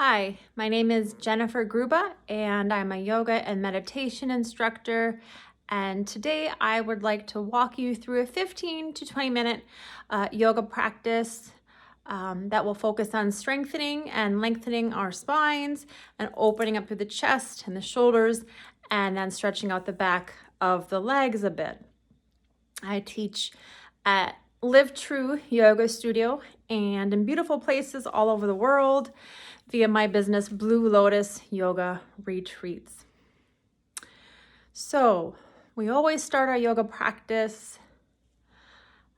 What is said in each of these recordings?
Hi, my name is Jennifer Gruba and I'm a yoga and meditation instructor. And today I would like to walk you through a 15 to 20 minute yoga practice that will focus on strengthening and lengthening our spines and opening up through the chest and the shoulders and then stretching out the back of the legs a bit. I teach at Live True Yoga Studio and in beautiful places all over the world via my business, Blue Lotus Yoga Retreats. So we always start our yoga practice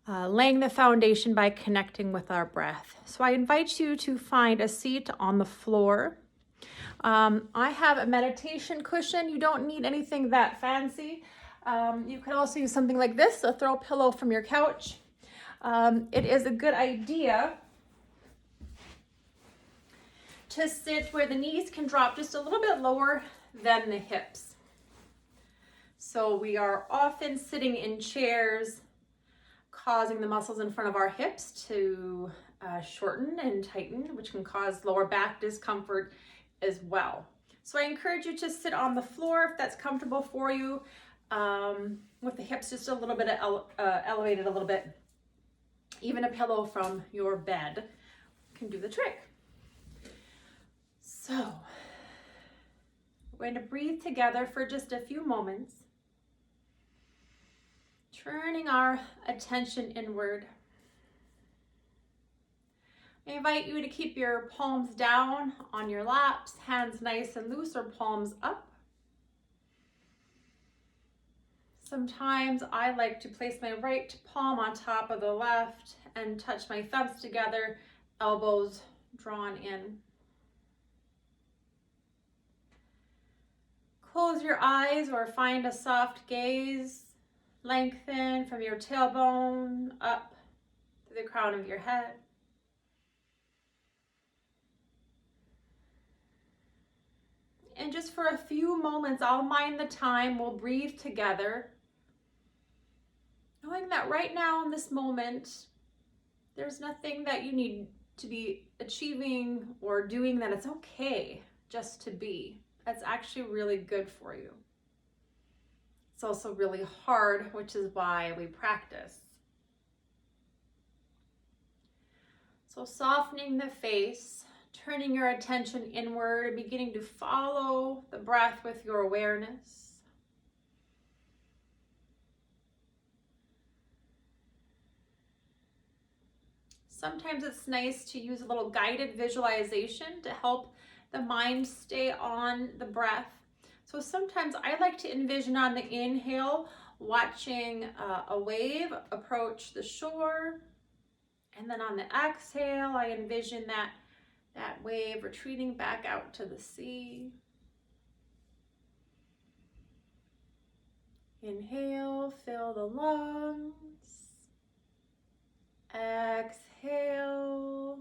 laying the foundation by connecting with our breath. So I invite you to find a seat on the floor. I have a meditation cushion. You don't need anything that fancy. You could also use something like this, a throw pillow from your couch. It is a good idea to sit where the knees can drop just a little bit lower than the hips. So we are often sitting in chairs, causing the muscles in front of our hips to shorten and tighten, which can cause lower back discomfort as well. So I encourage you to sit on the floor if that's comfortable for you, with the hips just a little bit elevated a little bit. Even a pillow from your bed can do the trick. So we're going to breathe together for just a few moments, turning our attention inward. I invite you to keep your palms down on your laps, hands nice and loose, or palms up. Sometimes I like to place my right palm on top of the left and touch my thumbs together, elbows drawn in. Close your eyes or find a soft gaze. Lengthen from your tailbone up to the crown of your head. And just for a few moments, I'll mind the time, we'll breathe together, knowing that right now in this moment, there's nothing that you need to be achieving or doing, that it's okay just to be. That's actually really good for you. It's also really hard, which is why we practice. So softening the face, turning your attention inward, beginning to follow the breath with your awareness. Sometimes it's nice to use a little guided visualization to help the mind stay on the breath. So sometimes I like to envision on the inhale, watching a wave approach the shore. And then on the exhale, I envision that wave retreating back out to the sea. Inhale, fill the lungs. Exhale,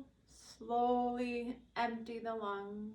slowly empty the lungs.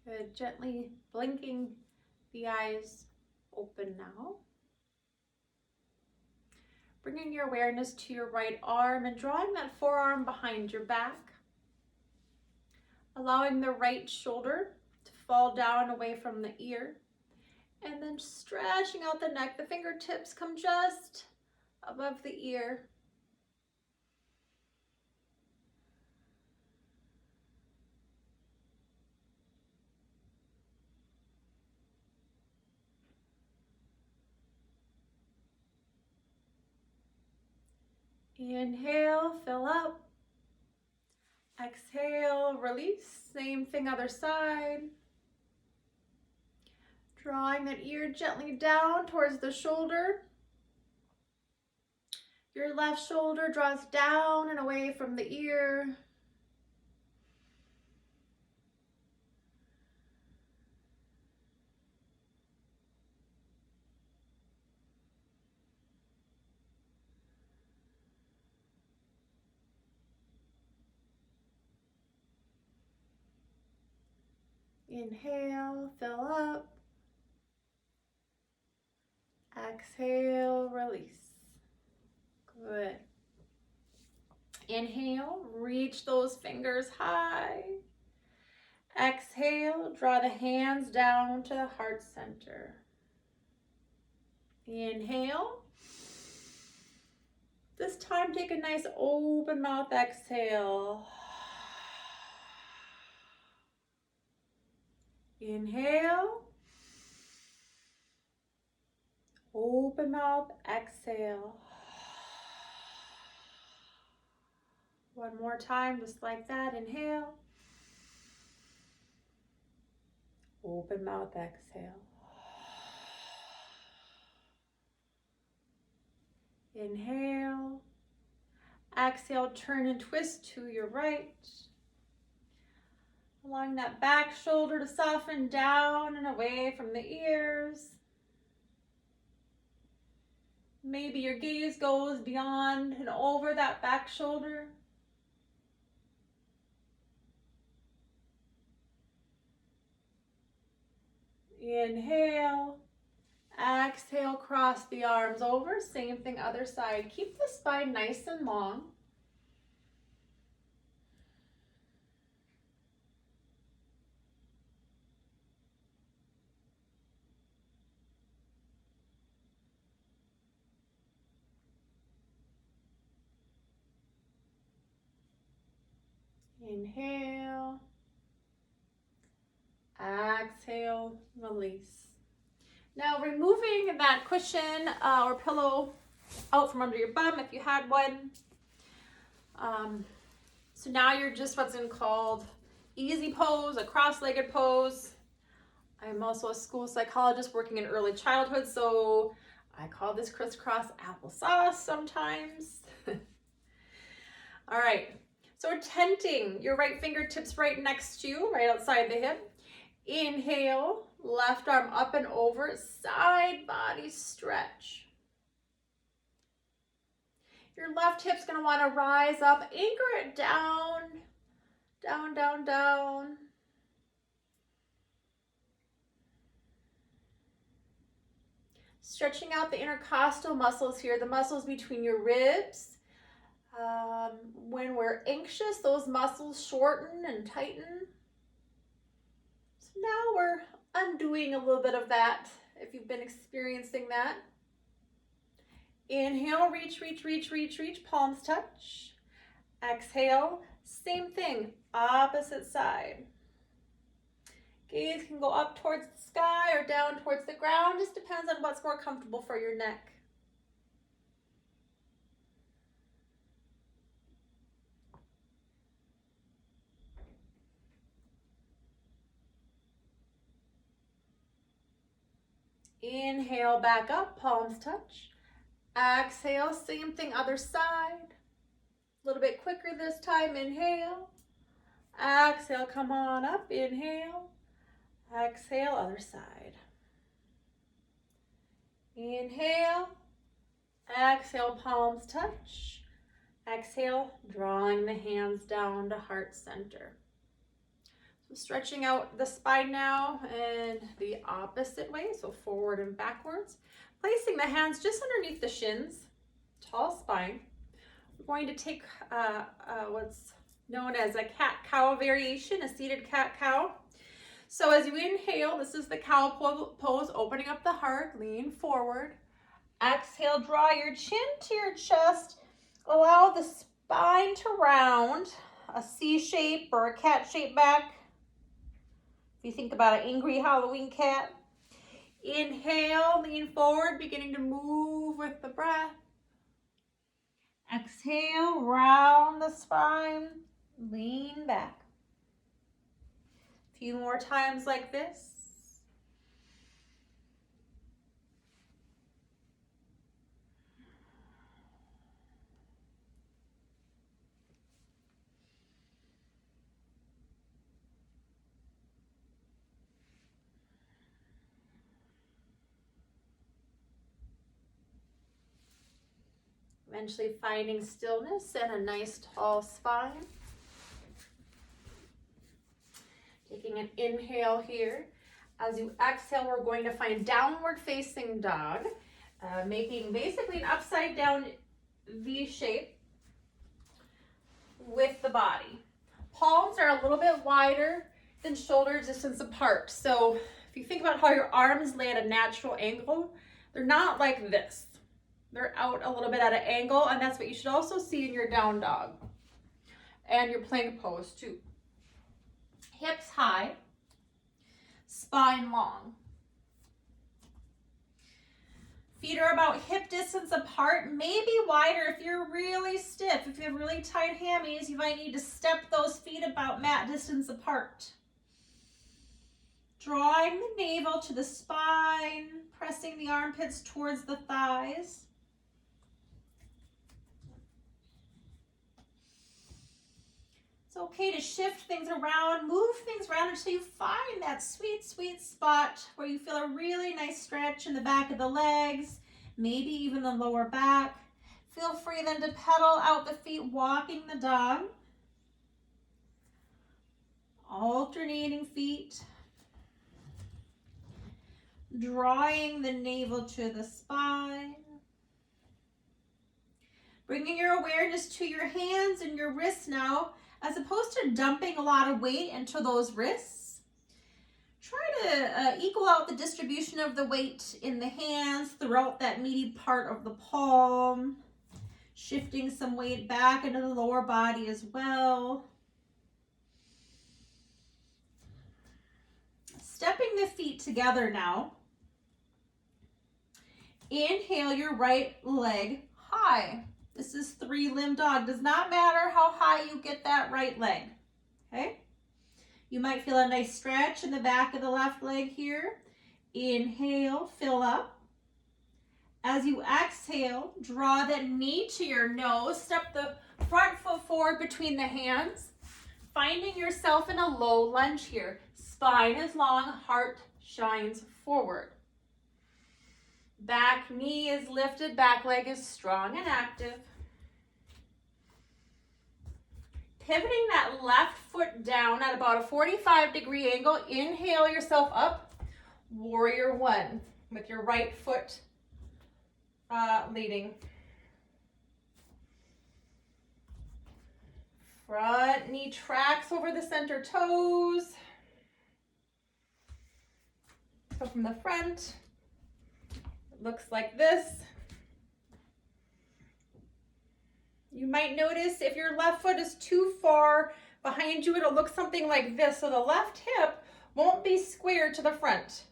Good. Gently blinking the eyes open now. Bringing your awareness to your right arm and drawing that forearm behind your back. Allowing the right shoulder to fall down away from the ear. And then stretching out the neck. The fingertips come just above the ear. Inhale, fill up. Exhale, release. Same thing, other side. Drawing that ear gently down towards the shoulder. Your left shoulder draws down and away from the ear. Inhale, fill up. Exhale, release. Good. Inhale, reach those fingers high. Exhale, draw the hands down to the heart center. Inhale. This time, take a nice open mouth exhale. Inhale. Open mouth, exhale. One more time, just like that. Inhale. Open mouth, exhale. Inhale. Exhale, turn and twist to your right. Allowing that back shoulder to soften down and away from the ears. Maybe your gaze goes beyond and over that back shoulder. Inhale. Exhale, cross the arms over. Same thing, other side. Keep the spine nice and long. Inhale. Exhale, release. Now removing that cushion or pillow out from under your bum if you had one. So now you're just what's called easy pose, a cross-legged pose. I'm also a school psychologist working in early childhood, so I call this crisscross applesauce sometimes. All right, so we're tenting your right fingertips right next to you, right outside the hip. Inhale, left arm up and over, side body stretch. Your left hip's gonna wanna rise up, anchor it down, down, down, down. Stretching out the intercostal muscles here, the muscles between your ribs. When we're anxious, those muscles shorten and tighten. So now we're undoing a little bit of that if you've been experiencing that. Inhale, reach, reach, reach, reach, reach, palms touch. Exhale, same thing, opposite side. Gaze can go up towards the sky or down towards the ground, just depends on what's more comfortable for your neck. Inhale, back up, palms touch. Exhale, same thing, other side. A little bit quicker this time, inhale. Exhale, come on up, inhale. Exhale, other side. Inhale. Exhale, palms touch. Exhale, drawing the hands down to heart center. So stretching out the spine now and the opposite way, so forward and backwards. Placing the hands just underneath the shins, tall spine. We're going to take what's known as a cat-cow variation, a seated cat-cow. So as you inhale, this is the cow pose, opening up the heart, lean forward. Exhale, draw your chin to your chest. Allow the spine to round, a C shape or a cat shape back. If you think about an angry Halloween cat. Inhale, lean forward, beginning to move with the breath. Exhale, round the spine. Lean back. A few more times like this. Eventually finding stillness and a nice tall spine. Taking an inhale here. As you exhale, we're going to find downward facing dog, making basically an upside down V shape with the body. Palms are a little bit wider than shoulder distance apart. So if you think about how your arms lay at a natural angle, they're not like this. They're out a little bit at an angle, and that's what you should also see in your down dog and your plank pose too. Hips high, spine long. Feet are about hip distance apart, maybe wider if you're really stiff. If you have really tight hammies, you might need to step those feet about mat distance apart. Drawing the navel to the spine, pressing the armpits towards the thighs. It's okay to shift things around, move things around until you find that sweet, sweet spot where you feel a really nice stretch in the back of the legs, maybe even the lower back. Feel free then to pedal out the feet, walking the dog. Alternating feet. Drawing the navel to the spine. Bringing your awareness to your hands and your wrists now, as opposed to dumping a lot of weight into those wrists. Try to equal out the distribution of the weight in the hands throughout that meaty part of the palm. Shifting some weight back into the lower body as well. Stepping the feet together now. Inhale your right leg high. This is 3-limb dog. Does not matter how high you get that right leg, okay? You might feel a nice stretch in the back of the left leg here. Inhale, fill up. As you exhale, draw that knee to your nose. Step the front foot forward between the hands. Finding yourself in a low lunge here. Spine is long, heart shines forward. Back knee is lifted, back leg is strong and active. Pivoting that left foot down at about a 45-degree angle. Inhale yourself up. Warrior one with your right foot leading. Front knee tracks over the center toes. So from the front, it looks like this. You might notice if your left foot is too far behind you, it'll look something like this. So the left hip won't be square to the front.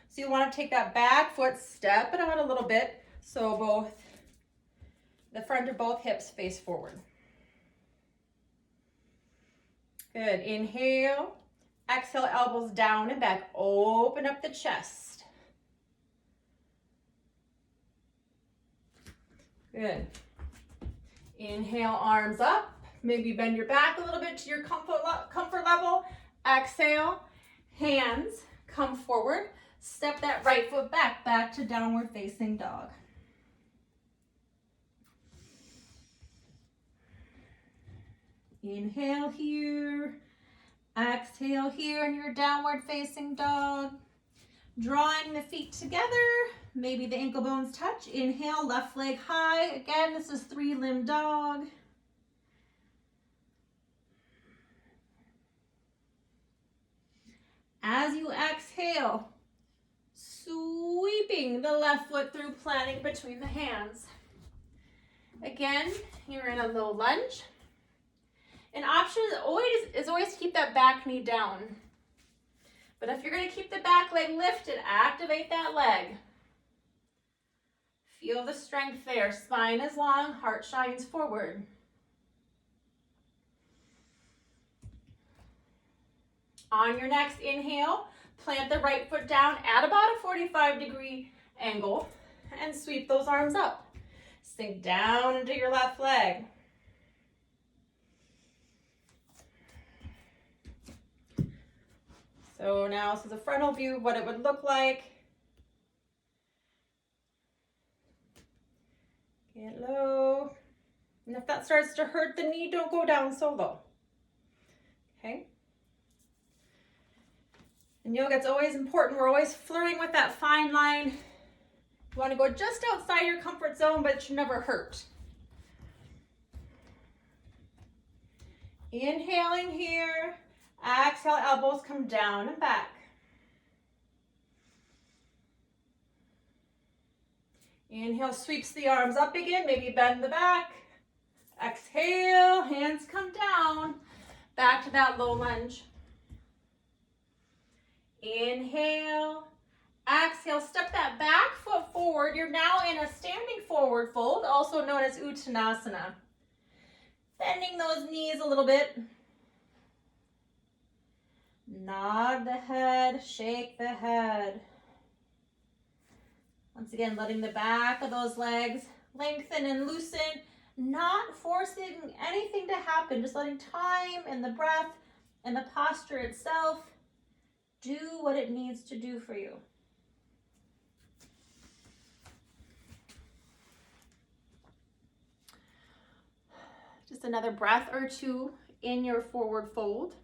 So you want to take that back foot, step it out a little bit so both the front of both hips face forward. Good. Inhale. Exhale, elbows down and back. Open up the chest. Good. Inhale, arms up. Maybe bend your back a little bit to your comfort level. Exhale, hands come forward. Step that right foot back to downward facing dog. Inhale here. Exhale here in your downward facing dog. Drawing the feet together. Maybe the ankle bones touch. Inhale, left leg high. Again, this is 3-limb dog. As you exhale, sweeping the left foot through, planting between the hands. Again, you're in a low lunge. An option is always to keep that back knee down. But if you're going to keep the back leg lifted, activate that leg. Feel the strength there. Spine is long, heart shines forward. On your next inhale, plant the right foot down at about a 45-degree angle and sweep those arms up. Sink down into your left leg. So now this is a frontal view of what it would look like. Get low. And if that starts to hurt the knee, don't go down so low. Okay? In yoga, it's always important. We're always flirting with that fine line. You want to go just outside your comfort zone, but it should never hurt. Inhaling here. Exhale, elbows come down and back. Inhale, sweeps the arms up again. Maybe bend the back. Exhale, hands come down. Back to that low lunge. Inhale. Exhale, step that back foot forward. You're now in a standing forward fold, also known as Uttanasana. Bending those knees a little bit. Nod the head, shake the head. Once again, letting the back of those legs lengthen and loosen, not forcing anything to happen, just letting time and the breath and the posture itself do what it needs to do for you. Just another breath or two in your forward fold.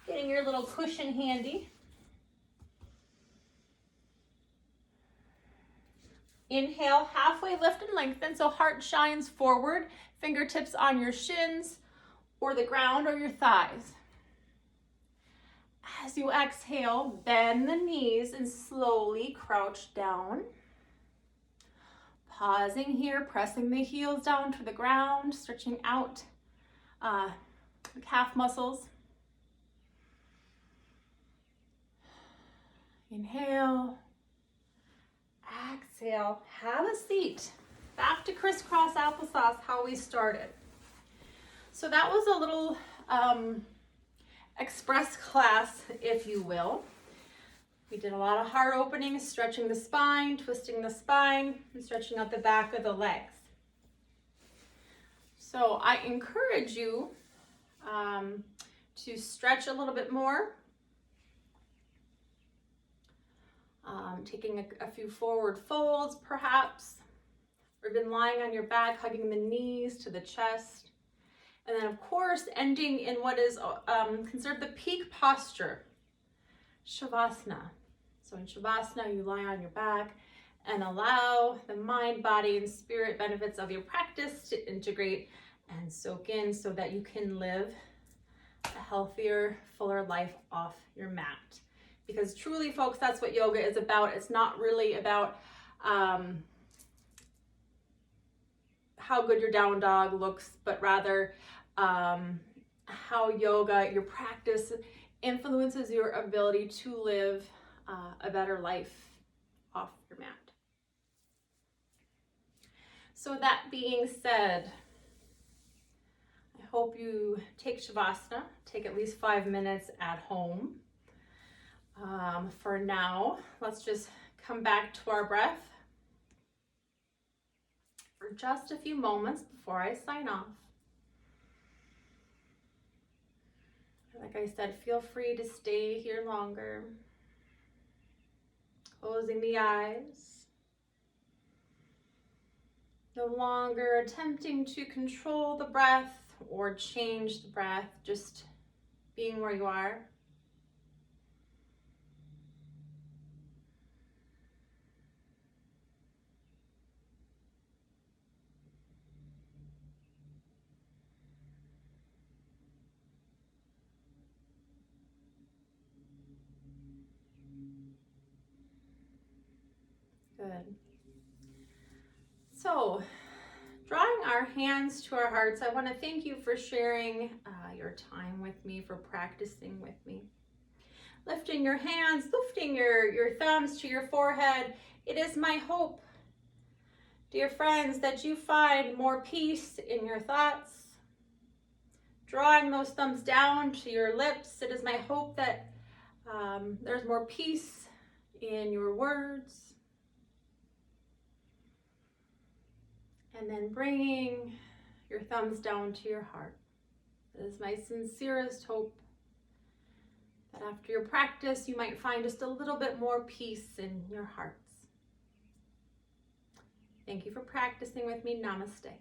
Getting your little cushion handy. Inhale, halfway lift and lengthen, so heart shines forward, fingertips on your shins or the ground or your thighs. As you exhale, bend the knees and slowly crouch down. Pausing here, pressing the heels down to the ground, stretching out the calf muscles. Inhale. Exhale, have a seat. Back to crisscross applesauce, how we started. So that was a little express class, if you will. We did a lot of heart openings, stretching the spine, twisting the spine, and stretching out the back of the legs. So I encourage you to stretch a little bit more. Taking a few forward folds, perhaps, or even lying on your back, hugging the knees to the chest. And then, of course, ending in what is considered the peak posture, Shavasana. So in Shavasana, you lie on your back and allow the mind, body, and spirit benefits of your practice to integrate and soak in so that you can live a healthier, fuller life off your mat. Because truly, folks, that's what yoga is about. It's not really about how good your down dog looks, but rather how yoga, your practice, influences your ability to live a better life off your mat. So that being said, I hope you take Shavasana, take at least 5 minutes at home. For now, let's just come back to our breath for just a few moments before I sign off. Like I said, feel free to stay here longer. Closing the eyes. No longer attempting to control the breath or change the breath, just being where you are. Good. So, drawing our hands to our hearts, I want to thank you for sharing your time with me, for practicing with me. Lifting your hands, lifting your thumbs to your forehead. It is my hope, dear friends, that you find more peace in your thoughts, drawing those thumbs down to your lips. It is my hope that there's more peace in your words. And then bringing your thumbs down to your heart. It is my sincerest hope that after your practice, you might find just a little bit more peace in your hearts. Thank you for practicing with me. Namaste.